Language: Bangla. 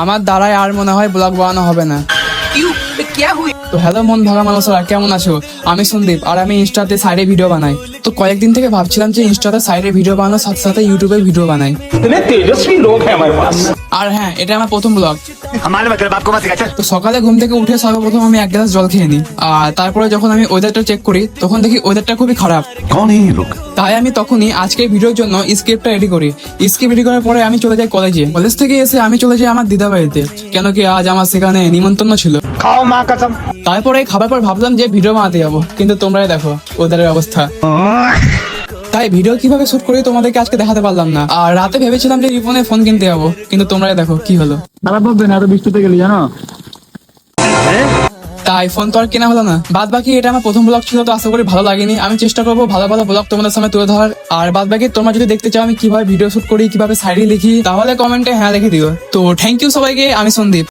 আমার দ্বারাই আর মনে হয় ব্লগ বানানো হবে না। তো হ্যালো মন ভাঙা মানুষরা, কেমন আছো? আমি সন্দীপ, আর আমি ইনস্টাতে সাইডে ভিডিও বানাই। তো কয়েকদিন থেকে ভাবছিলাম যে ইনস্টাতে সাইডে ভিডিও বানানোর সাথে সাথে ইউটিউবে ভিডিও বানাই। इतने तेजस्वी लोग हैं हमारे पास। আর হ্যাঁ, এটা আমার প্রথম ব্লগ। हमारे मतलब आपको मत सिखा। তো সকালে ঘুম থেকে উঠে সর্বপ্রথম আমি এক গ্লাস জল খেয়ে নিই। আর তারপরে যখন আমি ওয়েদারটা চেক করি তখন দেখি ওয়েদারটা খুবই খারাপ। कौन है ये लोग? তাই আমি তখনই আজকের ভিডিওর জন্য স্ক্রিপ্টটা রেডি করি। স্ক্রিপ্ট রেডি করার পরে আমি চলে যাই কলেজে। কলেজ থেকে এসে আমি চলে যাই আমার দিদা বাড়িতে, কেন কি আজ আমার সেখানে নিমন্ত্রণ ছিল। खाओ माँ कसम। তারপরে খাবার পর ভাবলাম যে ভিডিও বানাতে যাবো, কিন্তু তোমরাই দেখো ওদের অবস্থা। তাই ভিডিও কিভাবে শুট করি তোমাদেরকে আজকে দেখাতে পারলাম না। আর রাতে ভেবেছিলাম যে রিপনে ফোন কিনতে যাবো, কিন্তু তোমরাই দেখো কি হলো। খারাপ ভাববে না, এত বৃষ্টিতে গেলি জানো। তাই ফোন তো আর কেনা হলো না। বাদ বাকি এটা আমার প্রথম ব্লগ ছিল, তো আশা করি ভালো লাগেনি। আমি চেষ্টা করবো ভালো ভালো ব্লগ তোমাদের সামনে তুলে ধরার। আর বাদ বাকি তোমরা যদি দেখতে চাও আমি কিভাবে ভিডিও শুট করি, কিভাবে সাইডে লিখি, তাহলে কমেন্টে হ্যাঁ লিখে দিও। তো থ্যাংক ইউ সবাইকে। আমি সন্দীপ।